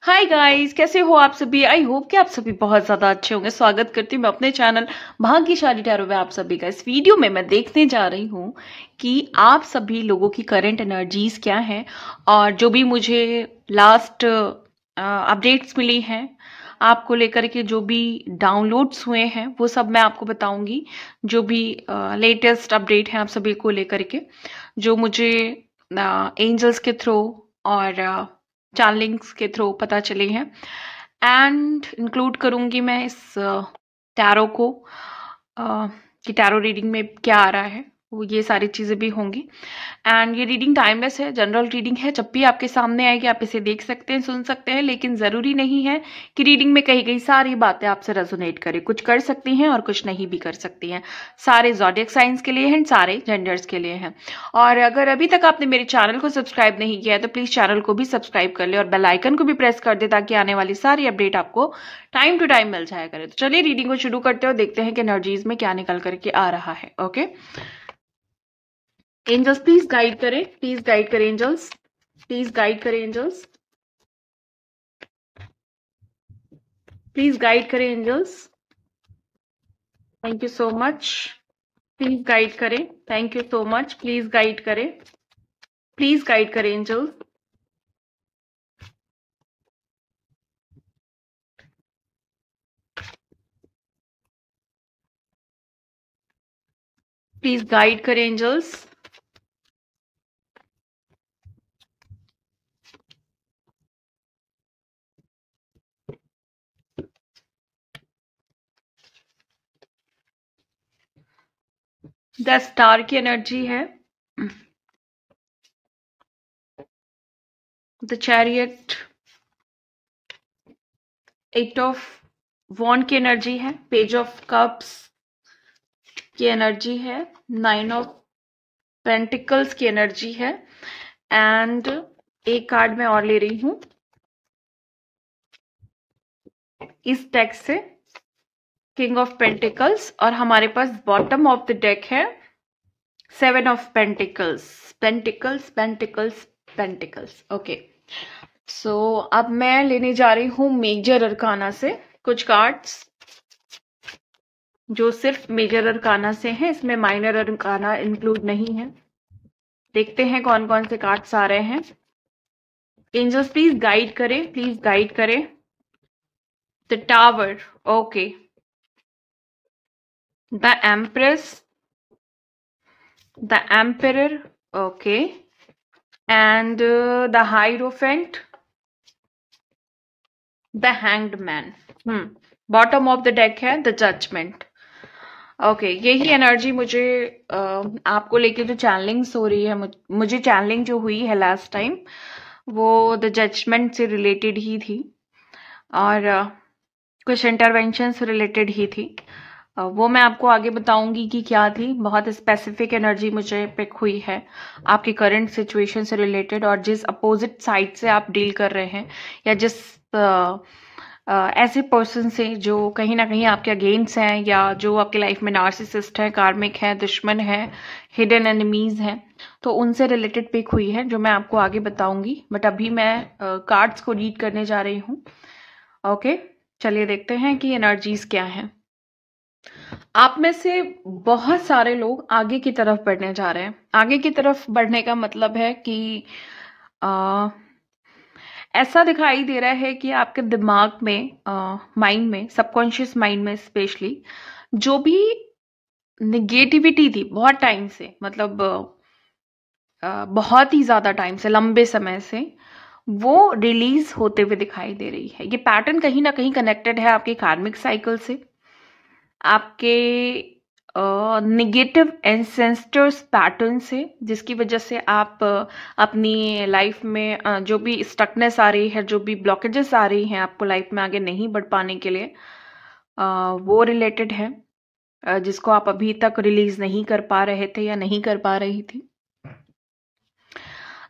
Hi guys, कैसे हो आप सभी। आई होप कि आप सभी बहुत ज्यादा अच्छे होंगे। स्वागत करती हूँ मैं अपने चैनल भाग्यशाली टैरो में आप सभी का। इस वीडियो में मैं देखने जा रही हूँ कि आप सभी लोगों की करंट एनर्जीज क्या हैं, और जो भी मुझे लास्ट अपडेट्स मिली हैं आपको लेकर के, जो भी डाउनलोड्स हुए हैं वो सब मैं आपको बताऊंगी। जो भी लेटेस्ट अपडेट है आप सभी को लेकर के, जो मुझे एंजल्स के थ्रू और चैनलिंग्स के थ्रू पता चले हैं, एंड इंक्लूड करूंगी मैं इस टैरो को कि टैरो रीडिंग में क्या आ रहा है। वो ये सारी चीजें भी होंगी। एंड ये रीडिंग टाइमलेस है, जनरल रीडिंग है। जब भी आपके सामने आएगी आप इसे देख सकते हैं, सुन सकते हैं, लेकिन जरूरी नहीं है कि रीडिंग में कही गई सारी बातें आपसे रेजोनेट करें। कुछ कर सकती हैं और कुछ नहीं भी कर सकती हैं। सारे ज़ोडिएक साइंस के लिए हैं, सारे जेंडर्स के लिए हैं। और अगर अभी तक आपने मेरे चैनल को सब्सक्राइब नहीं किया है तो प्लीज चैनल को भी सब्सक्राइब कर ले और बेल आइकन को भी प्रेस कर दे, ताकि आने वाली सारी अपडेट आपको टाइम टू टाइम मिल जाया करे। तो चलिए रीडिंग को शुरू करते हैं और देखते हैं कि एनर्जीज में क्या निकल करके आ रहा है। ओके, एंजल्स प्लीज गाइड करें, प्लीज गाइड करें एंजल्स, प्लीज गाइड करें एंजल्स, प्लीज गाइड करें angels. Thank you so much. Please guide करें, thank you so much. Please guide करें, प्लीज गाइड करें एंजल्स। प्लीज गाइड करें एंजल्स। द स्टार की energy है, the chariot, eight of wand की energy है, page of cups की energy है, नाइन ऑफ पेंटिकल्स की एनर्जी है, एंड एक कार्ड मैं और ले रही हूं इस डेक से, किंग ऑफ पेंटिकल्स। और हमारे पास बॉटम ऑफ द डेक है seven of pentacles, pentacles pentacles pentacles. Okay, so अब मैं लेने जा रही हूं मेजर अरकाना से कुछ कार्ड्स, जो सिर्फ मेजर अरकाना से हैं। इसमें माइनर अरकाना इंक्लूड नहीं है। देखते हैं कौन कौन से कार्ड्स आ रहे हैं। एंजल्स प्लीज गाइड करें, प्लीज गाइड करें। The tower, okay, the empress, the emperor, okay, and the hierophant, the hanged man। Bottom of the deck है द जजमेंट। ओके, यही एनर्जी मुझे आपको लेके जो चैनलिंग्स हो रही है, मुझे चैनलिंग जो हुई है लास्ट टाइम वो द जजमेंट से रिलेटेड ही थी, और कुछ इंटरवेंशन से रिलेटेड ही थी। वो मैं आपको आगे बताऊंगी कि क्या थी। बहुत स्पेसिफिक एनर्जी मुझे पिक हुई है आपकी करंट सिचुएशन से रिलेटेड, और जिस अपोजिट साइड से आप डील कर रहे हैं, या जिस ऐसे पर्सन से जो कहीं ना कहीं आपके अगेंस्ट हैं, या जो आपकी लाइफ में नार्सिसिस्ट है, कार्मिक है, दुश्मन है, हिडन एनिमीज हैं, तो उनसे रिलेटेड पिक हुई है जो मैं आपको आगे बताऊंगी। बट अभी मैं कार्ड्स को रीड करने जा रही हूँ। ओके, चलिए देखते हैं कि एनर्जीज क्या हैं। आप में से बहुत सारे लोग आगे की तरफ बढ़ने जा रहे हैं। आगे की तरफ बढ़ने का मतलब है कि ऐसा दिखाई दे रहा है कि आपके दिमाग में, माइंड में, सबकॉन्शियस माइंड में स्पेशली, जो भी निगेटिविटी थी बहुत टाइम से, मतलब बहुत ही ज्यादा टाइम से, लंबे समय से, वो रिलीज होते हुए दिखाई दे रही है। ये पैटर्न कहीं ना कहीं कनेक्टेड है आपके कार्मिक साइकिल से, आपके निगेटिव एंसेस्टर्स पैटर्न से, जिसकी वजह से आप अपनी लाइफ में जो भी स्टकनेस आ रही है, जो भी ब्लॉकेजेस आ रही हैं आपको लाइफ में आगे नहीं बढ़ पाने के लिए, वो रिलेटेड है, जिसको आप अभी तक रिलीज नहीं कर पा रहे थे या नहीं कर पा रही थी।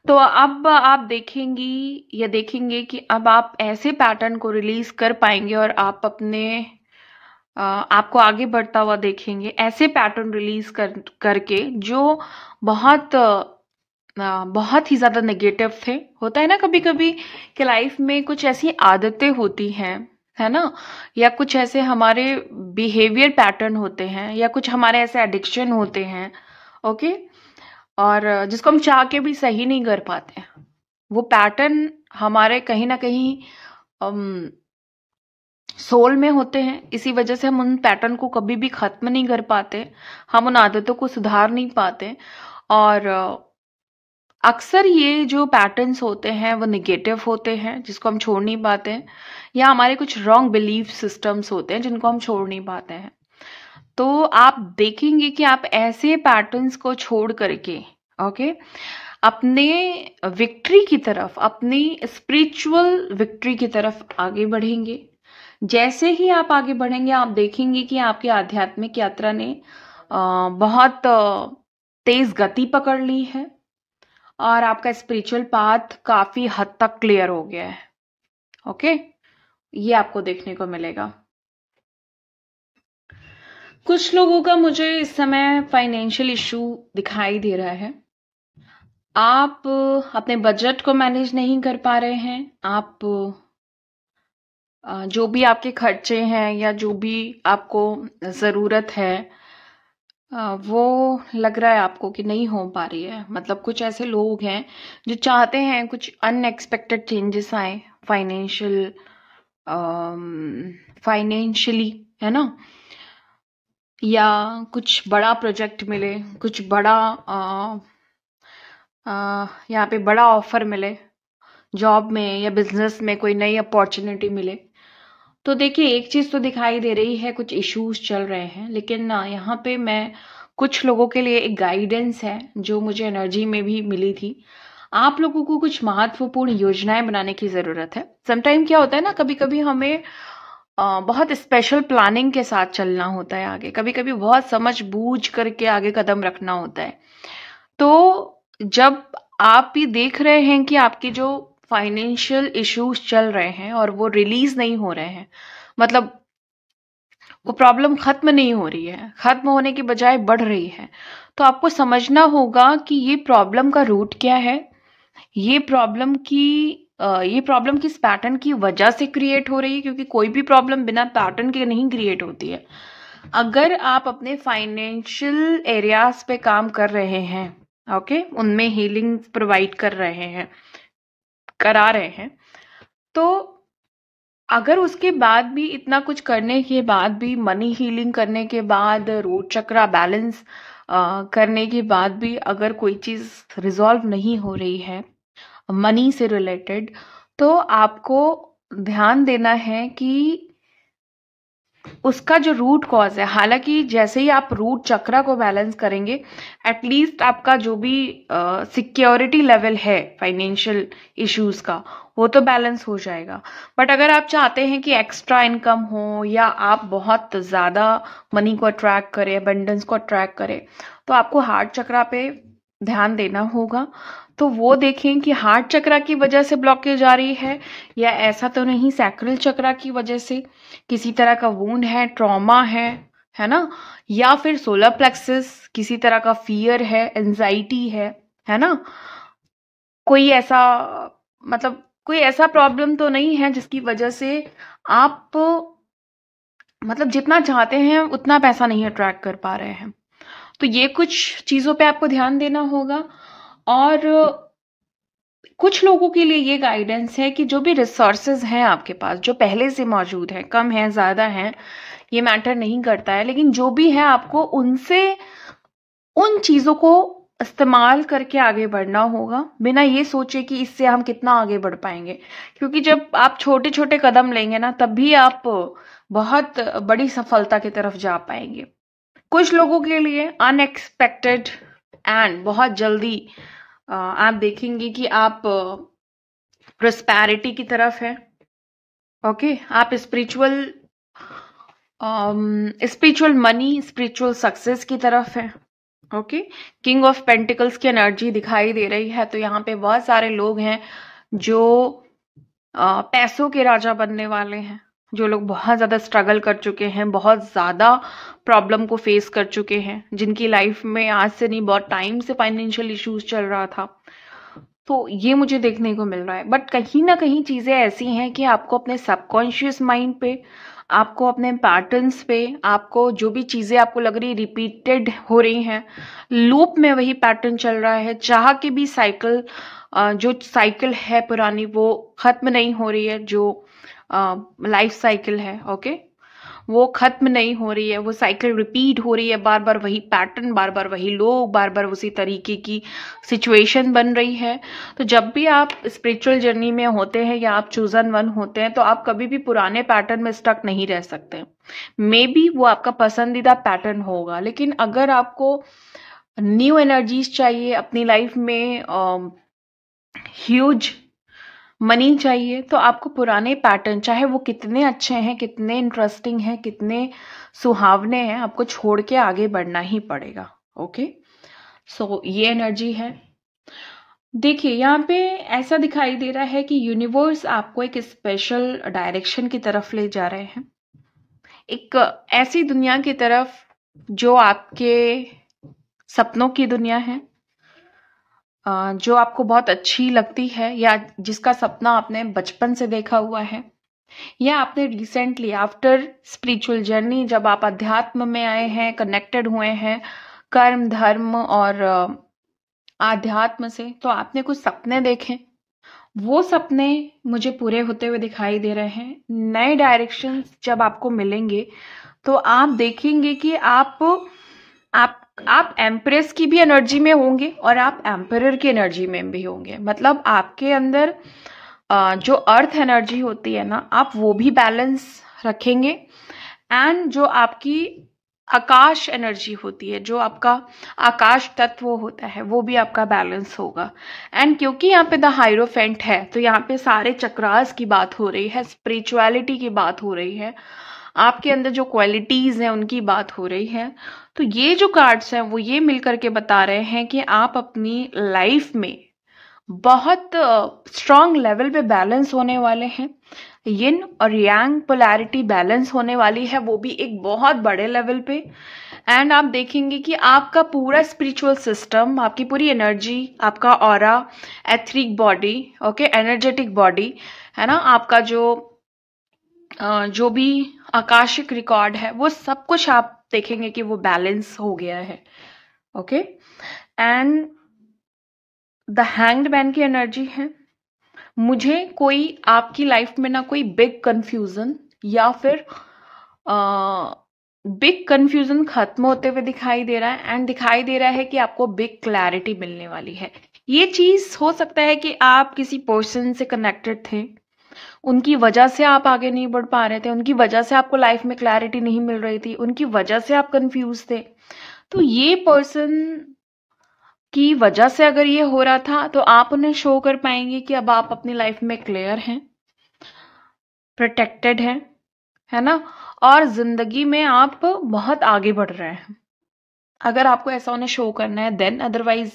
तो अब आप देखेंगी या देखेंगे कि अब आप ऐसे पैटर्न को रिलीज कर पाएंगे, और आप अपने आपको आगे बढ़ता हुआ देखेंगे, ऐसे पैटर्न रिलीज करके जो बहुत बहुत ही ज्यादा नेगेटिव थे। होता है ना कभी कभी कि लाइफ में कुछ ऐसी आदतें होती हैं, है ना, या कुछ ऐसे हमारे बिहेवियर पैटर्न होते हैं, या कुछ हमारे ऐसे एडिक्शन होते हैं, ओके, और जिसको हम चाह के भी सही नहीं कर पाते। वो पैटर्न हमारे कहीं ना कहीं सोल में होते हैं, इसी वजह से हम उन पैटर्न को कभी भी खत्म नहीं कर पाते, हम उन आदतों को सुधार नहीं पाते। और अक्सर ये जो पैटर्न्स होते हैं वो निगेटिव होते हैं, जिसको हम छोड़ नहीं पाते हैं, या हमारे कुछ रॉन्ग बिलीफ सिस्टम्स होते हैं जिनको हम छोड़ नहीं पाते हैं। तो आप देखेंगे कि आप ऐसे पैटर्न्स को छोड़ करके, ओके, अपने विक्ट्री की तरफ, अपनी स्पिरिचुअल विक्ट्री की तरफ आगे बढ़ेंगे। जैसे ही आप आगे बढ़ेंगे, आप देखेंगे कि आपकी आध्यात्मिक यात्रा ने बहुत तेज गति पकड़ ली है, और आपका स्पिरिचुअल पाथ काफी हद तक क्लियर हो गया है। ओके, ये आपको देखने को मिलेगा। कुछ लोगों का मुझे इस समय फाइनेंशियल इशू दिखाई दे रहा है। आप अपने बजट को मैनेज नहीं कर पा रहे हैं। आप जो भी आपके खर्चे हैं या जो भी आपको जरूरत है, वो लग रहा है आपको कि नहीं हो पा रही है। मतलब कुछ ऐसे लोग हैं जो चाहते हैं कुछ अनएक्सपेक्टेड चेंजेस आए फाइनेंशियली, है ना, या कुछ बड़ा प्रोजेक्ट मिले, कुछ बड़ा यहाँ पे बड़ा ऑफर मिले, जॉब में या बिजनेस में कोई नई अपॉर्चुनिटी मिले। तो देखिए, एक चीज तो दिखाई दे रही है, कुछ इश्यूज चल रहे हैं, लेकिन यहाँ पे मैं कुछ लोगों के लिए एक गाइडेंस है जो मुझे एनर्जी में भी मिली थी। आप लोगों को कुछ महत्वपूर्ण योजनाएं बनाने की जरूरत है। समटाइम क्या होता है ना, कभी कभी हमें बहुत स्पेशल प्लानिंग के साथ चलना होता है आगे, कभी कभी बहुत समझ बूझ करके आगे कदम रखना होता है। तो जब आप ये देख रहे हैं कि आपके जो फाइनेंशियल इश्यूज चल रहे हैं और वो रिलीज नहीं हो रहे हैं, मतलब वो प्रॉब्लम खत्म नहीं हो रही है, खत्म होने की बजाय बढ़ रही है, तो आपको समझना होगा कि ये प्रॉब्लम का रूट क्या है। ये प्रॉब्लम किस पैटर्न की वजह से क्रिएट हो रही है, क्योंकि कोई भी प्रॉब्लम बिना पैटर्न के नहीं क्रिएट होती है। अगर आप अपने फाइनेंशियल एरियाज पे काम कर रहे हैं, ओके, उनमें हीलिंग प्रोवाइड करा रहे हैं, तो अगर उसके बाद भी, इतना कुछ करने के बाद भी, मनी हीलिंग करने के बाद, रूट चक्रा बैलेंस करने के बाद भी अगर कोई चीज रिजॉल्व नहीं हो रही है मनी से रिलेटेड, तो आपको ध्यान देना है कि उसका जो रूट कॉज है। हालांकि जैसे ही आप रूट चक्रा को बैलेंस करेंगे, एटलीस्ट आपका जो भी सिक्योरिटी लेवल है फाइनेंशियल इश्यूज का, वो तो बैलेंस हो जाएगा। बट अगर आप चाहते हैं कि एक्स्ट्रा इनकम हो, या आप बहुत ज्यादा मनी को अट्रैक्ट करें, अबंडेंस को अट्रैक्ट करें, तो आपको हार्ट चक्रा पे ध्यान देना होगा। तो वो देखें कि हार्ट चक्रा की वजह से ब्लॉकेज आ रही है, या ऐसा तो नहीं सैक्रल चक्रा की वजह से किसी तरह का वुंड है, ट्रॉमा है ना, या फिर सोलर प्लेक्सस किसी तरह का फियर है, एंजाइटी है ना, कोई ऐसा, मतलब कोई ऐसा प्रॉब्लम तो नहीं है जिसकी वजह से आप मतलब जितना चाहते हैं उतना पैसा नहीं अट्रैक्ट कर पा रहे हैं। तो ये कुछ चीजों पे आपको ध्यान देना होगा। और कुछ लोगों के लिए ये गाइडेंस है कि जो भी रिसोर्सेज हैं आपके पास, जो पहले से मौजूद है, कम है ज्यादा है, ये मैटर नहीं करता है, लेकिन जो भी है आपको उनसे उन चीजों को इस्तेमाल करके आगे बढ़ना होगा, बिना ये सोचे कि इससे हम कितना आगे बढ़ पाएंगे। क्योंकि जब आप छोटे छोटे कदम लेंगे ना, तब भी आप बहुत बड़ी सफलता की तरफ जा पाएंगे। कुछ लोगों के लिए अनएक्सपेक्टेड एंड बहुत जल्दी आप देखेंगे कि आप प्रोस्पैरिटी की तरफ है, ओके, आप स्पिरिचुअल मनी, स्पिरिचुअल सक्सेस की तरफ है, ओके। किंग ऑफ पेंटिकल्स की एनर्जी दिखाई दे रही है। तो यहाँ पे बहुत सारे लोग हैं जो पैसों के राजा बनने वाले हैं, जो लोग बहुत ज़्यादा स्ट्रगल कर चुके हैं, बहुत ज़्यादा प्रॉब्लम को फेस कर चुके हैं, जिनकी लाइफ में आज से नहीं बहुत टाइम से फाइनेंशियल इश्यूज चल रहा था, तो ये मुझे देखने को मिल रहा है। बट कहीं ना कहीं चीज़ें ऐसी हैं कि आपको अपने सबकॉन्शियस माइंड पे, आपको अपने पैटर्न्स पे, आपको जो भी चीज़ें आपको लग रही रिपीटेड हो रही हैं, लूप में वही पैटर्न चल रहा है, चाह के भी साइकिल, जो साइकिल है पुरानी वो खत्म नहीं हो रही है, जो लाइफ साइकिल है, ओके, वो खत्म नहीं हो रही है, वो साइकिल रिपीट हो रही है, बार बार वही पैटर्न, बार बार वही लोग, बार बार उसी तरीके की सिचुएशन बन रही है। तो जब भी आप स्पिरिचुअल जर्नी में होते हैं या आप चूजन वन होते हैं, तो आप कभी भी पुराने पैटर्न में स्टक नहीं रह सकते। मे बी वो आपका पसंदीदा पैटर्न होगा, लेकिन अगर आपको न्यू एनर्जीज चाहिए अपनी लाइफ में, ह्यूज मनी चाहिए, तो आपको पुराने पैटर्न, चाहे वो कितने अच्छे हैं, कितने इंटरेस्टिंग हैं, कितने सुहावने हैं, आपको छोड़ के आगे बढ़ना ही पड़ेगा। ओके, सो ये एनर्जी है। देखिए यहाँ पे ऐसा दिखाई दे रहा है कि यूनिवर्स आपको एक स्पेशल डायरेक्शन की तरफ ले जा रहे हैं, एक ऐसी दुनिया की तरफ जो आपके सपनों की दुनिया है, जो आपको बहुत अच्छी लगती है, या जिसका सपना आपने बचपन से देखा हुआ है, या आपने रिसेंटली आफ्टर स्पिरिचुअल जर्नी, जब आप अध्यात्म में आए हैं, कनेक्टेड हुए हैं कर्म, धर्म और आध्यात्म से, तो आपने कुछ सपने देखे, वो सपने मुझे पूरे होते हुए दिखाई दे रहे हैं। नए डायरेक्शंस जब आपको मिलेंगे, तो आप देखेंगे कि आप एम्प्रेस की भी एनर्जी में होंगे और आप एम्परर की एनर्जी में भी होंगे। मतलब आपके अंदर जो अर्थ एनर्जी होती है ना, आप वो भी बैलेंस रखेंगे, एंड जो आपकी आकाश एनर्जी होती है, जो आपका आकाश तत्व होता है, वो भी आपका बैलेंस होगा। एंड क्योंकि यहाँ पे द हाइरोफेंट है, तो यहाँ पे सारे चक्रास की बात हो रही है, स्पिरिचुअलिटी की बात हो रही है, आपके अंदर जो क्वालिटीज हैं उनकी बात हो रही है। तो ये जो कार्ड्स हैं वो ये मिलकर के बता रहे हैं कि आप अपनी लाइफ में बहुत स्ट्रांग लेवल पे बैलेंस होने वाले हैं। यिन और यांग पोलैरिटी बैलेंस होने वाली है, वो भी एक बहुत बड़े लेवल पे। एंड आप देखेंगे कि आपका पूरा स्पिरिचुअल सिस्टम, आपकी पूरी एनर्जी, आपका aura, etheric body, okay, energetic body है ना, आपका जो भी आकाशिक रिकॉर्ड है, वो सब कुछ आप देखेंगे कि वो बैलेंस हो गया है। Okay, and the hanged man की एनर्जी है। मुझे कोई आपकी लाइफ में ना कोई बिग कंफ्यूजन या फिर बिग कंफ्यूजन खत्म होते हुए दिखाई दे रहा है, एंड दिखाई दे रहा है कि आपको बिग क्लैरिटी मिलने वाली है। ये चीज हो सकता है कि आप किसी पर्सन से कनेक्टेड थे, उनकी वजह से आप आगे नहीं बढ़ पा रहे थे, उनकी वजह से आपको लाइफ में क्लैरिटी नहीं मिल रही थी, उनकी वजह से आप कंफ्यूज थे। तो ये पर्सन की वजह से अगर ये हो रहा था, तो आप उन्हें शो कर पाएंगे कि अब आप अपनी लाइफ में क्लियर हैं, प्रोटेक्टेड हैं, है ना, और जिंदगी में आप बहुत आगे बढ़ रहे हैं। अगर आपको ऐसा उन्हें शो करना है देन, अदरवाइज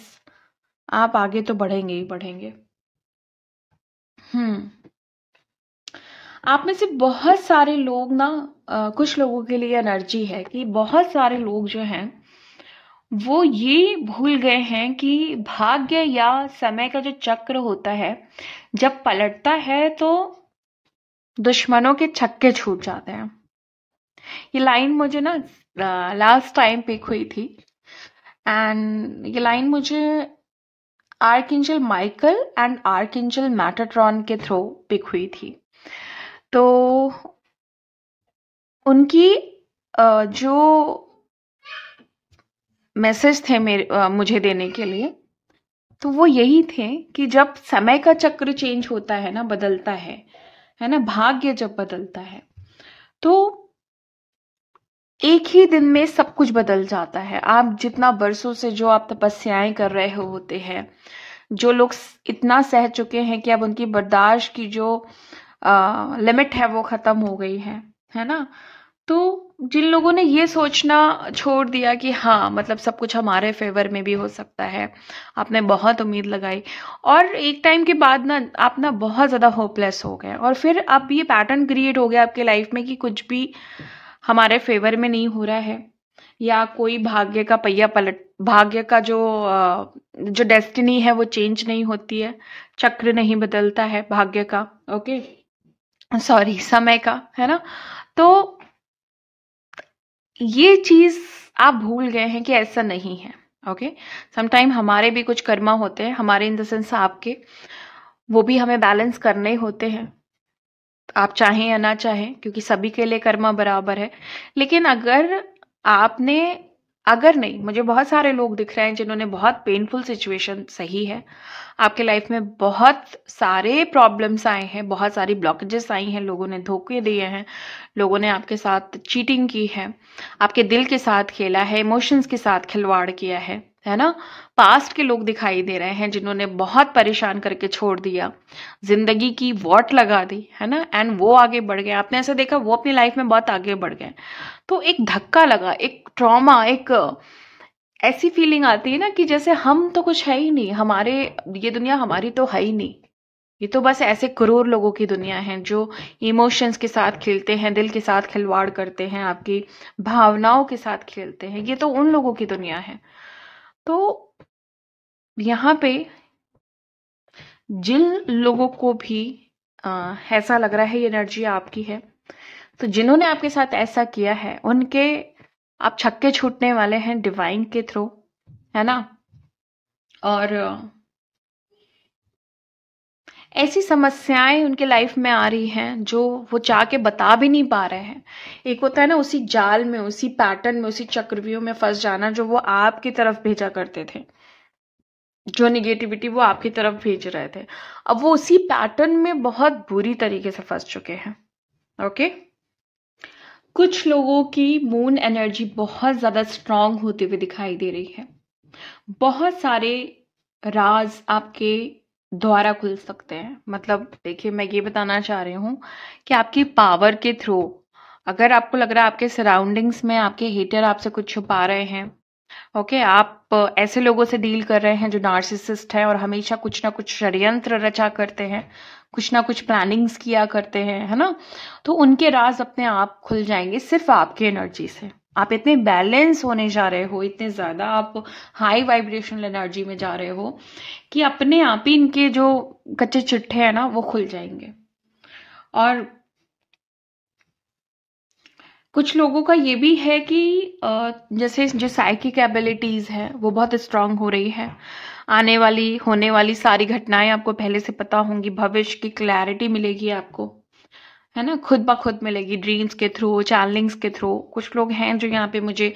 आप आगे तो बढ़ेंगे ही बढ़ेंगे। आप में से बहुत सारे लोग ना, कुछ लोगों के लिए एनर्जी है कि बहुत सारे लोग जो हैं वो ये भूल गए हैं कि भाग्य या समय का जो चक्र होता है, जब पलटता है तो दुश्मनों के छक्के छूट जाते हैं। ये लाइन मुझे ना लास्ट टाइम पिक हुई थी, एंड ये लाइन मुझे archangel Michael and archangel Metatron के थ्रू पिक हुई थी। तो उनकी जो मैसेज थे मुझे देने के लिए, तो वो यही थे कि जब समय का चक्र चेंज होता है ना, बदलता है ना, भाग्य जब बदलता है, तो एक ही दिन में सब कुछ बदल जाता है। आप जितना बरसों से जो आप तपस्याएं कर रहे होते हैं, जो लोग इतना सह चुके हैं कि अब उनकी बर्दाश्त की जो लिमिट है वो खत्म हो गई है ना, तो जिन लोगों ने ये सोचना छोड़ दिया कि हाँ मतलब सब कुछ हमारे फेवर में भी हो सकता है, आपने बहुत उम्मीद लगाई और एक टाइम के बाद ना आप ना बहुत ज़्यादा होपलेस हो गए और फिर अब ये पैटर्न क्रिएट हो गया आपके लाइफ में कि कुछ भी हमारे फेवर में नहीं हो रहा है या कोई भाग्य का पहिया पलट, भाग्य का जो डेस्टिनी है वो चेंज नहीं होती है, चक्र नहीं बदलता है भाग्य का, ओके सॉरी समय का, है ना। तो ये चीज आप भूल गए हैं कि ऐसा नहीं है, ओके। समटाइम हमारे भी कुछ कर्मा होते हैं, हमारे इन द सेंस आपके, वो भी हमें बैलेंस करने होते हैं, आप चाहें या ना चाहें, क्योंकि सभी के लिए कर्मा बराबर है। लेकिन अगर नहीं, मुझे बहुत सारे लोग दिख रहे हैं जिन्होंने बहुत पेनफुल सिचुएशन सही है, आपके लाइफ में बहुत सारे प्रॉब्लम्स आए हैं, बहुत सारी ब्लॉकेजेस आई हैं, लोगों ने धोखे दिए हैं, लोगों ने आपके साथ चीटिंग की है, आपके दिल के साथ खेला है, इमोशंस के साथ खिलवाड़ किया है ना। पास्ट के लोग दिखाई दे रहे हैं जिन्होंने बहुत परेशान करके छोड़ दिया, जिंदगी की वॉट लगा दी, है ना, एंड वो आगे बढ़ गए। आपने ऐसा देखा वो अपनी लाइफ में बहुत आगे बढ़ गए, तो एक धक्का लगा, एक ट्रॉमा, एक ऐसी फीलिंग आती है ना कि जैसे हम तो कुछ है ही नहीं, हमारे ये दुनिया हमारी तो है ही नहीं, ये तो बस ऐसे करोड़ लोगों की दुनिया है जो इमोशंस के साथ खेलते हैं, दिल के साथ खिलवाड़ करते हैं, आपकी भावनाओं के साथ खेलते हैं, ये तो उन लोगों की दुनिया है। तो यहाँ पे जिन लोगों को भी ऐसा लग रहा है ये एनर्जी आपकी है, तो जिन्होंने आपके साथ ऐसा किया है उनके आप छक्के छूटने वाले हैं डिवाइन के थ्रू, है ना। और ऐसी समस्याएं उनके लाइफ में आ रही हैं जो वो चाह के बता भी नहीं पा रहे हैं। एक होता है ना उसी जाल में, उसी पैटर्न में, उसी चक्रव्यूह में फंस जाना जो वो आपकी तरफ भेजा करते थे, जो निगेटिविटी वो आपकी तरफ भेज रहे थे, अब वो उसी पैटर्न में बहुत बुरी तरीके से फंस चुके हैं, ओके। कुछ लोगों की मून एनर्जी बहुत ज्यादा स्ट्रांग होते हुए दिखाई दे रही है, बहुत सारे राज आपके द्वारा खुल सकते हैं। मतलब देखिए, मैं ये बताना चाह रही हूँ कि आपकी पावर के थ्रू, अगर आपको लग रहा है आपके सराउंडिंग्स में आपके हेटर आपसे कुछ छुपा रहे हैं, ओके, आप ऐसे लोगों से डील कर रहे हैं जो नार्सिसिस्ट हैं और हमेशा कुछ ना कुछ षड्यंत्र रचा करते हैं, कुछ ना कुछ प्लानिंग्स किया करते हैं, है ना, तो उनके राज अपने आप खुल जाएंगे सिर्फ आपकी एनर्जी से। आप इतने बैलेंस होने जा रहे हो, इतने ज्यादा आप हाई वाइब्रेशनल एनर्जी में जा रहे हो कि अपने आप ही इनके जो कच्चे चिट्ठे हैं ना वो खुल जाएंगे। और कुछ लोगों का ये भी है कि जैसे जो साइकिक एबिलिटीज है वो बहुत स्ट्रांग हो रही है, आने वाली होने वाली सारी घटनाएं आपको पहले से पता होंगी, भविष्य की क्लैरिटी मिलेगी आपको, है ना, खुद ब खुद मिलेगी, ड्रीम्स के थ्रू, चैनलिंग्स के थ्रू। कुछ लोग हैं जो यहाँ पे मुझे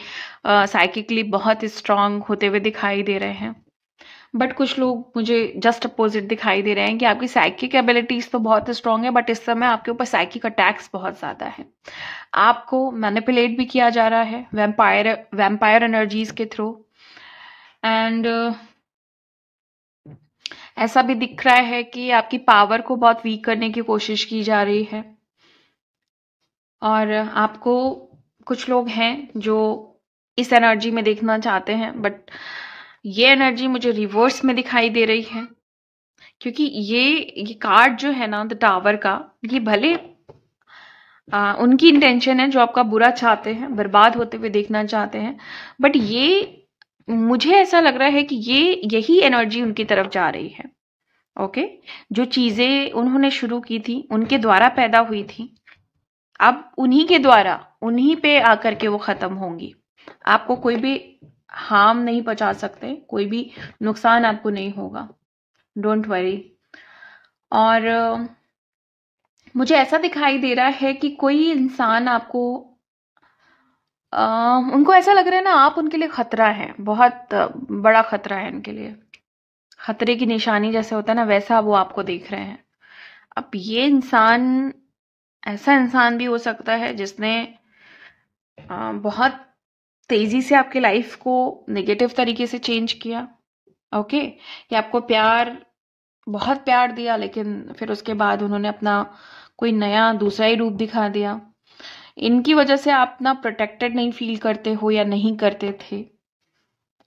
साइकिकली बहुत स्ट्रांग होते हुए दिखाई दे रहे हैं, बट कुछ लोग मुझे जस्ट अपोजिट दिखाई दे रहे हैं कि आपकी साइकिक एबिलिटीज तो बहुत स्ट्रांग है बट इस समय आपके ऊपर साइकिक अटैक्स बहुत ज्यादा है, आपको मैनिपुलेट भी किया जा रहा है वैम्पायर एनर्जीज के थ्रू। एंड ऐसा भी दिख रहा है कि आपकी पावर को बहुत वीक करने की कोशिश की जा रही है। और आपको कुछ लोग हैं जो इस एनर्जी में देखना चाहते हैं, बट ये एनर्जी मुझे रिवर्स में दिखाई दे रही है, क्योंकि ये कार्ड जो है ना द टावर का, ये भले उनकी इंटेंशन है जो आपका बुरा चाहते हैं, बर्बाद होते हुए देखना चाहते हैं, बट ये मुझे ऐसा लग रहा है कि यही एनर्जी उनकी तरफ जा रही है, ओके। जो चीजें उन्होंने शुरू की थी उनके द्वारा पैदा हुई थी, अब उन्हीं के द्वारा उन्हीं पे आकर के वो खत्म होंगी। आपको कोई भी हार्म नहीं पहुंचा सकते, कोई भी नुकसान आपको नहीं होगा, डोंट वरी। और मुझे ऐसा दिखाई दे रहा है कि कोई इंसान आपको उनको ऐसा लग रहा है ना आप उनके लिए खतरा है, बहुत बड़ा खतरा है उनके लिए, खतरे की निशानी जैसे होता है ना वैसा वो आपको देख रहे हैं। अब ये इंसान ऐसा इंसान भी हो सकता है जिसने बहुत तेजी से आपके लाइफ को नेगेटिव तरीके से चेंज किया, ओके, कि आपको बहुत प्यार दिया लेकिन फिर उसके बाद उन्होंने अपना कोई नया दूसरा ही रूप दिखा दिया। इनकी वजह से आप ना प्रोटेक्टेड नहीं फील करते हो या नहीं करते थे।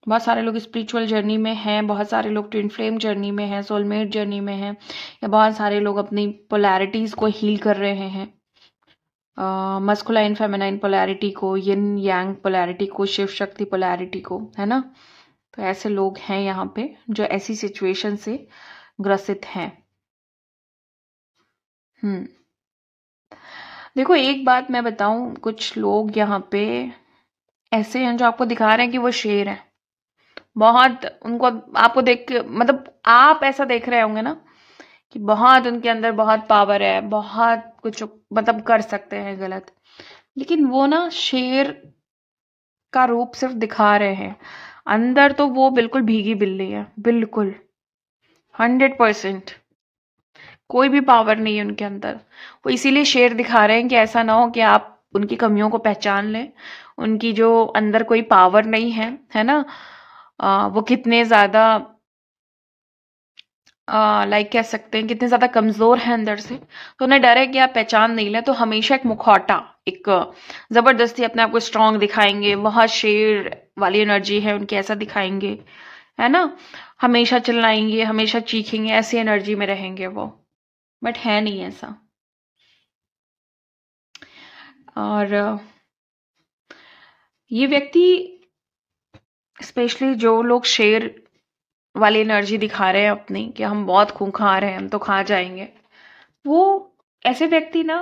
बहुत सारे लोग स्पिरिचुअल जर्नी में हैं, बहुत सारे लोग ट्विन फ्लेम जर्नी में हैं, सोलमेट जर्नी में हैं, या बहुत सारे लोग अपनी पोलैरिटीज को हील कर रहे हैं, मस्कुलाइन फेमिनाइन पोलैरिटी को, यिन यांग पोलैरिटी को, शिव शक्ति पोलैरिटी को, है ना। तो ऐसे लोग हैं यहाँ पे जो ऐसी सिचुएशन से ग्रसित हैं। देखो एक बात मैं बताऊं, कुछ लोग यहाँ पे ऐसे हैं जो आपको दिखा रहे हैं कि वो शेर हैं, बहुत उनको आपको देख के मतलब आप ऐसा देख रहे होंगे ना कि बहुत उनके अंदर बहुत पावर है, बहुत कुछ मतलब कर सकते हैं गलत, लेकिन वो ना शेर का रूप सिर्फ दिखा रहे हैं, अंदर तो वो बिल्कुल भीगी बिल्ली है, बिल्कुल 100%। कोई भी पावर नहीं है उनके अंदर। वो इसीलिए शेर दिखा रहे हैं कि ऐसा ना हो कि आप उनकी कमियों को पहचान लें, उनकी जो अंदर कोई पावर नहीं है ना, वो कितने ज्यादा लाइक कह सकते हैं कितने ज्यादा कमजोर है अंदर से, तो उन्हें डर है कि आप पहचान नहीं लें, तो हमेशा एक मुखौटा, एक जबरदस्ती अपने आप को स्ट्रांग दिखाएंगे, बहुत शेर वाली एनर्जी है उनकी, ऐसा दिखाएंगे, है ना, हमेशा चिल्लाएंगे, हमेशा चीखेंगे, ऐसी एनर्जी में रहेंगे वो, बट है नहीं ऐसा। और ये व्यक्ति स्पेशली जो लोग शेर वाली एनर्जी दिखा रहे हैं अपनी कि हम बहुत खूंखार हैं, हम तो खा जाएंगे, वो ऐसे व्यक्ति ना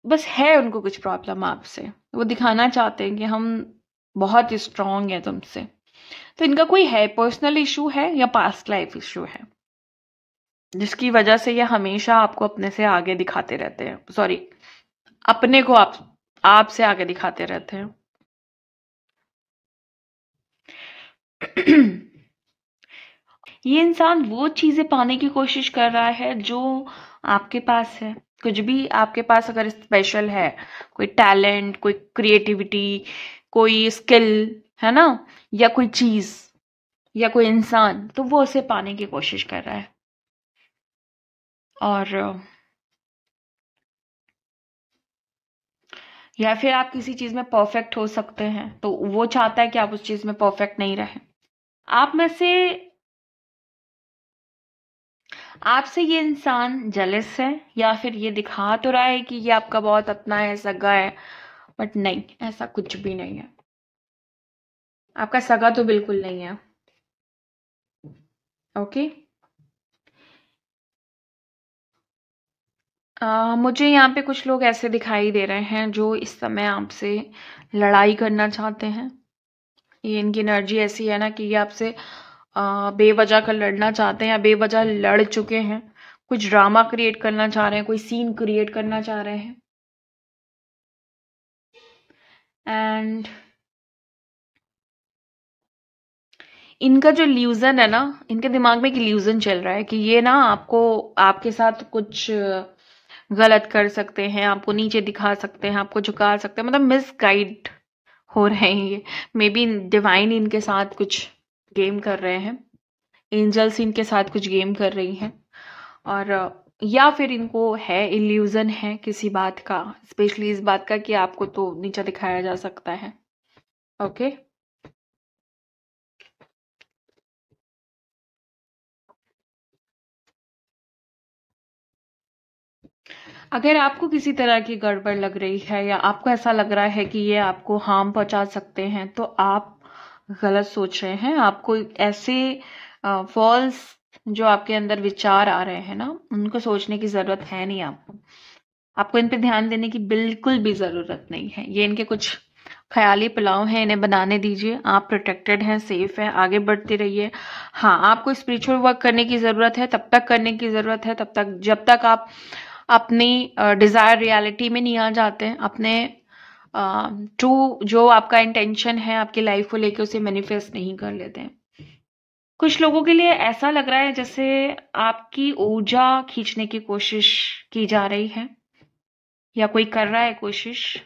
बस है उनको कुछ प्रॉब्लम आपसे, वो दिखाना चाहते हैं कि हम बहुत स्ट्रांग हैं तुमसे। तो इनका कोई है पर्सनल इशू है या पास्ट लाइफ इशू है, जिसकी वजह से ये हमेशा आपको अपने से आगे दिखाते रहते हैं, सॉरी अपने को आपसे आगे दिखाते रहते हैं। ये इंसान वो चीजें पाने की कोशिश कर रहा है जो आपके पास है। कुछ भी आपके पास अगर स्पेशल है, कोई टैलेंट, कोई क्रिएटिविटी, कोई स्किल, है ना, या कोई चीज या कोई इंसान, तो वो उसे पाने की कोशिश कर रहा है। और या फिर आप किसी चीज में परफेक्ट हो सकते हैं, तो वो चाहता है कि आप उस चीज में परफेक्ट नहीं रहे। आप में से आपसे ये इंसान जेलस है, या फिर ये दिखा तो रहा है कि ये आपका बहुत अपना है, सगा है, बट नहीं, ऐसा कुछ भी नहीं है। आपका सगा तो बिल्कुल नहीं है। ओके। मुझे यहाँ पे कुछ लोग ऐसे दिखाई दे रहे हैं जो इस समय आपसे लड़ाई करना चाहते हैं। ये इनकी एनर्जी ऐसी है ना कि ये आपसे बेवजह का लड़ना चाहते हैं, या बेवजह लड़ चुके हैं, कुछ ड्रामा क्रिएट करना चाह रहे हैं, कोई सीन क्रिएट करना चाह रहे हैं। एंड इनका जो इल्यूजन है ना, इनके दिमाग में एक इल्यूजन चल रहा है कि ये ना आपको, आपके साथ कुछ गलत कर सकते हैं, आपको नीचे दिखा सकते हैं, आपको झुका सकते हैं, मतलब मिसगाइड हो रहे हैं ये। मे बी डिवाइन इनके साथ कुछ गेम कर रहे हैं, एंजल्स इनके साथ कुछ गेम कर रही हैं, और या फिर इनको है इल्यूजन है किसी बात का, स्पेशली इस बात का कि आपको तो नीचा दिखाया जा सकता है। ओके। अगर आपको किसी तरह की गड़बड़ लग रही है, या आपको ऐसा लग रहा है कि ये आपको हार्म पहुंचा सकते हैं, तो आप गलत सोच रहे हैं। आपको ऐसे फॉल्स जो आपके अंदर विचार आ रहे हैं ना, उनको सोचने की जरूरत है नहीं। आपको इन पे ध्यान देने की बिल्कुल भी जरूरत नहीं है। ये इनके कुछ ख्याली पुलाव हैं, इन्हें बनाने दीजिए। आप प्रोटेक्टेड हैं, सेफ हैं, आगे बढ़ते रहिए। हाँ, आपको स्पिरिचुअल वर्क करने की जरूरत है, तब तक करने की जरूरत है, तब तक जब तक आप अपनी डिजायर रियलिटी में नहीं आ जाते हैं, अपने ट्रू जो आपका इंटेंशन है आपकी लाइफ को लेके, उसे मैनिफेस्ट नहीं कर लेते हैं। कुछ लोगों के लिए ऐसा लग रहा है जैसे आपकी ऊर्जा खींचने की कोशिश की जा रही है, या कोई कर रहा है कोशिश,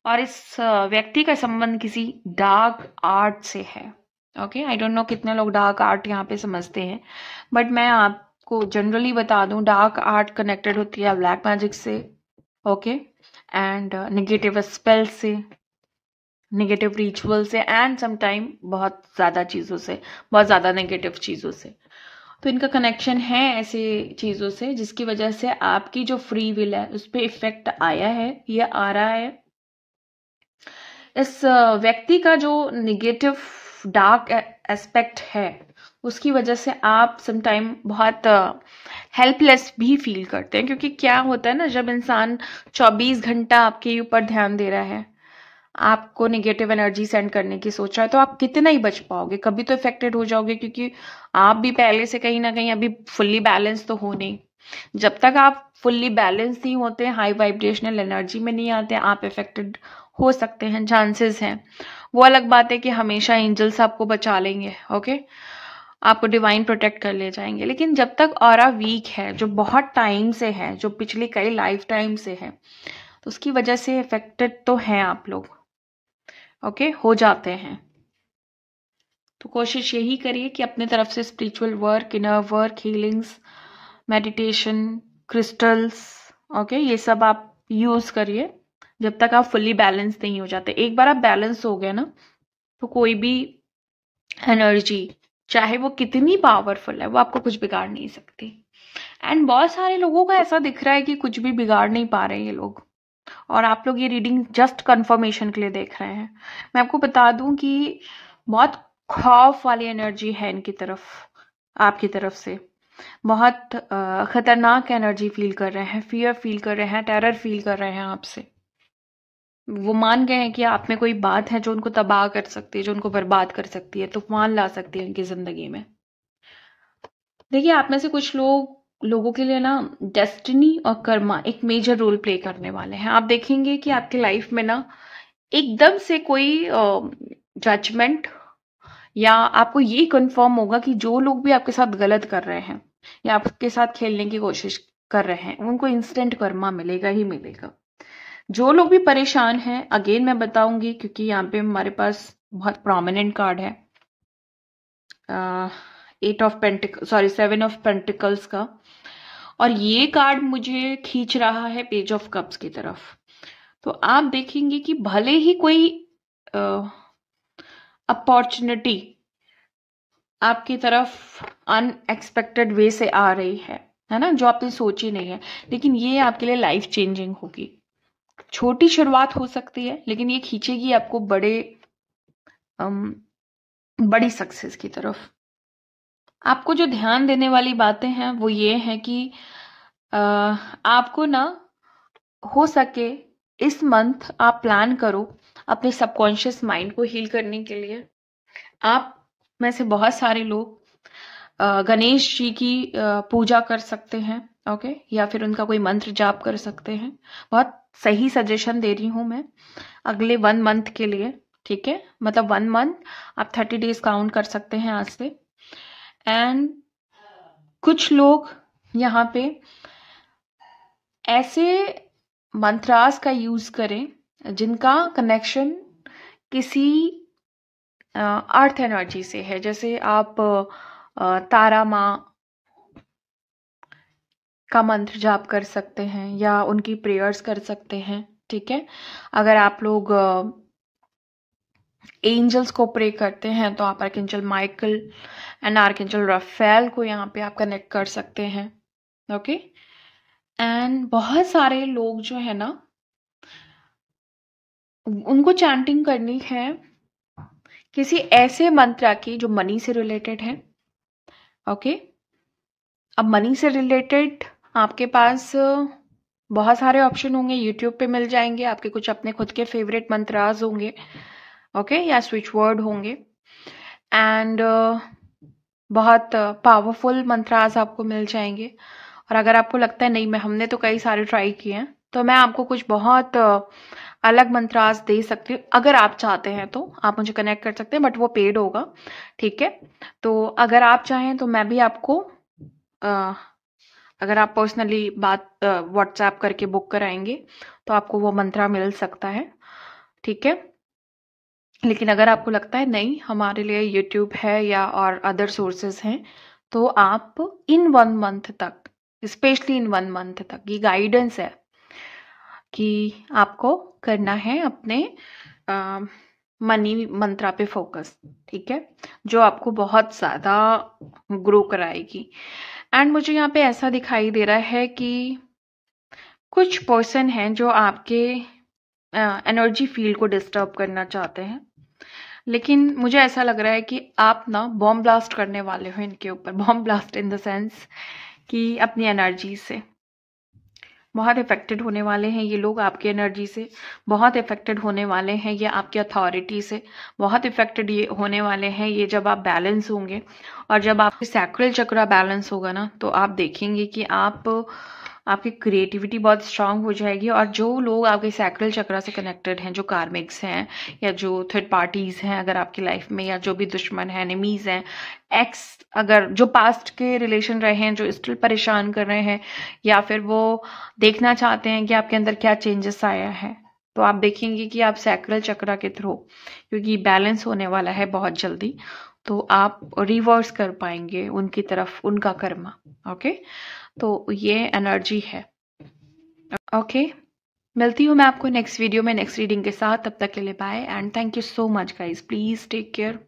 और इस व्यक्ति का संबंध किसी डार्क आर्ट से है। ओके, आई डोंट नो कितने लोग डार्क आर्ट यहाँ पे समझते हैं, बट मैं आपको जनरली बता दूं, डार्क आर्ट कनेक्टेड होती है ब्लैक मैजिक से। ओके, एंड नेगेटिव स्पेल से, नेगेटिव रिचुअल से, एंड समटाइम बहुत ज़्यादा चीज़ों से, बहुत ज़्यादा नेगेटिव चीज़ों से। तो इनका कनेक्शन है ऐसे चीज़ों से जिसकी वजह से आपकी जो फ्री विल है उस पर इफेक्ट आया है या आ रहा है। इस व्यक्ति का जो नेगेटिव डार्क एस्पेक्ट है उसकी वजह से आप समटाइम बहुत हेल्पलेस भी फील करते हैं, क्योंकि क्या होता है ना, जब इंसान 24 घंटा आपके ऊपर ध्यान दे रहा है, आपको नेगेटिव एनर्जी सेंड करने की सोच रहा है, तो आप कितना ही बच पाओगे, कभी तो इफेक्टेड हो जाओगे, क्योंकि आप भी पहले से कहीं ना कहीं अभी फुल्ली बैलेंस तो हो नहीं। जब तक आप फुल्ली बैलेंस नहीं होते, हाई वाइब्रेशनल एनर्जी में नहीं आते, आप इफेक्टेड हो सकते हैं, चांसेस हैं। वो अलग बात है कि हमेशा एंजल्स आपको बचा लेंगे, ओके, आपको डिवाइन प्रोटेक्ट कर ले जाएंगे, लेकिन जब तक ऑरा वीक है, जो बहुत टाइम से है, जो पिछली कई लाइफ टाइम से है, तो उसकी वजह से इफेक्टेड तो हैं आप लोग, ओके, हो जाते हैं। तो कोशिश यही करिए कि अपने तरफ से spiritual work, inner work, healings, meditation, crystals, okay, ये सब आप यूज करिए जब तक आप फुल्ली बैलेंस नहीं हो जाते। एक बार आप बैलेंस हो गए ना, तो कोई भी एनर्जी, चाहे वो कितनी पावरफुल है, वो आपको कुछ बिगाड़ नहीं सकती। एंड बहुत सारे लोगों का ऐसा दिख रहा है कि कुछ भी बिगाड़ नहीं पा रहे ये लोग, और आप लोग ये रीडिंग जस्ट कंफर्मेशन के लिए देख रहे हैं। मैं आपको बता दूं कि बहुत खौफ वाली एनर्जी है इनकी तरफ, आपकी तरफ से बहुत खतरनाक एनर्जी फील कर रहे हैं, फियर फील कर रहे हैं, टेरर फील कर रहे हैं आपसे। वो मान गए हैं कि आप में कोई बात है जो उनको तबाह कर सकती है, जो उनको बर्बाद कर सकती है, तूफान ला सकती है उनकी जिंदगी में। देखिए, आप में से कुछ लोगों के लिए ना डेस्टिनी और कर्मा एक मेजर रोल प्ले करने वाले हैं। आप देखेंगे कि आपके लाइफ में ना एकदम से कोई जजमेंट, या आपको ये कंफर्म होगा कि जो लोग भी आपके साथ गलत कर रहे हैं या आपके साथ खेलने की कोशिश कर रहे हैं, उनको इंस्टेंट कर्मा मिलेगा ही मिलेगा। जो लोग भी परेशान हैं, अगेन मैं बताऊंगी, क्योंकि यहाँ पे हमारे पास बहुत प्रोमिनेंट कार्ड है, 7 ऑफ पेंटिकल्स का, और ये कार्ड मुझे खींच रहा है पेज ऑफ कप्स की तरफ। तो आप देखेंगे कि भले ही कोई अपॉर्चुनिटी आपकी तरफ अनएक्सपेक्टेड वे से आ रही है ना, जो आपने सोची नहीं है, लेकिन ये आपके लिए लाइफ चेंजिंग होगी। छोटी शुरुआत हो सकती है, लेकिन ये खींचेगी आपको बड़ी सक्सेस की तरफ। आपको जो ध्यान देने वाली बातें हैं वो ये है कि आपको ना हो सके इस मंथ आप प्लान करो अपने सबकॉन्शियस माइंड को हील करने के लिए। आप में से बहुत सारे लोग गणेश जी की पूजा कर सकते हैं, ओके, या फिर उनका कोई मंत्र जाप कर सकते हैं। बहुत सही सजेशन दे रही हूं मैं अगले 1 मंथ के लिए, ठीक है, मतलब 1 मंथ आप 30 डेज काउंट कर सकते हैं आज से। एंड कुछ लोग यहाँ पे ऐसे मंत्रास का यूज करें जिनका कनेक्शन किसी अर्थ एनर्जी से है, जैसे आप तारा माँ का मंत्र जाप कर सकते हैं या उनकी प्रेयर्स कर सकते हैं, ठीक है। अगर आप लोग एंजल्स को प्रे करते हैं तो आप archangel Michael and archangel Raphael को यहाँ पे आप कनेक्ट कर सकते हैं, ओके। एंड बहुत सारे लोग जो है ना, उनको चैंटिंग करनी है किसी ऐसे मंत्र की जो मनी से रिलेटेड है, ओके। अब मनी से रिलेटेड आपके पास बहुत सारे ऑप्शन होंगे, यूट्यूब पे मिल जाएंगे, आपके कुछ अपने खुद के फेवरेट मंत्रास होंगे, ओके, या स्विच वर्ड होंगे। एंड बहुत पावरफुल मंत्रास आपको मिल जाएंगे। और अगर आपको लगता है नहीं, हमने तो कई सारे ट्राई किए हैं, तो मैं आपको कुछ बहुत अलग मंत्रास दे सकती हूँ। अगर आप चाहते हैं तो आप मुझे कनेक्ट कर सकते हैं, बट वो पेड होगा, ठीक है। तो अगर आप चाहें तो मैं भी आपको अगर आप पर्सनली बात व्हाट्सएप करके बुक कराएंगे तो आपको वो मंत्रा मिल सकता है, ठीक है। लेकिन अगर आपको लगता है नहीं, हमारे लिए यूट्यूब है या और अदर सोर्सेज हैं, तो आप इन 1 मंथ तक, स्पेशली इन 1 मंथ तक, ये गाइडेंस है, कि आपको करना है अपने मनी मंत्रा पे फोकस, ठीक है, जो आपको बहुत ज़्यादा ग्रो कराएगी। एंड मुझे यहाँ पे ऐसा दिखाई दे रहा है कि कुछ पर्सन हैं जो आपके एनर्जी फील्ड को डिस्टर्ब करना चाहते हैं, लेकिन मुझे ऐसा लग रहा है कि आप ना बॉम्ब ब्लास्ट करने वाले हो इनके ऊपर। Bomb blast in the sense कि अपनी एनर्जी से बहुत इफेक्टेड होने वाले हैं ये लोग, आपकी एनर्जी से बहुत इफेक्टेड होने वाले हैं ये, आपकी अथॉरिटी से बहुत इफेक्टेड ये होने वाले हैं ये। जब आप बैलेंस होंगे और जब आपके सैक्रल चक्रा बैलेंस होगा ना, तो आप देखेंगे कि आपकी क्रिएटिविटी बहुत स्ट्रांग हो जाएगी। और जो लोग आपके सैक्रल चक्रा से कनेक्टेड हैं, जो कार्मिक्स हैं या जो थर्ड पार्टीज हैं अगर आपकी लाइफ में, या जो भी दुश्मन हैं, एनिमीज हैं, एक्स, अगर जो पास्ट के रिलेशन रहे हैं जो स्टिल परेशान कर रहे हैं, या फिर वो देखना चाहते हैं कि आपके अंदर क्या चेंजेस आया है, तो आप देखेंगे कि आप सैक्रल चक्रा के थ्रू, क्योंकि बैलेंस होने वाला है बहुत जल्दी, तो आप रिवर्स कर पाएंगे उनकी तरफ उनका कर्मा। ओके, तो ये एनर्जी है। ओके, मिलती हूँ मैं आपको नेक्स्ट वीडियो में नेक्स्ट रीडिंग के साथ। तब तक के लिए bye and thank you so much guys. Please take care.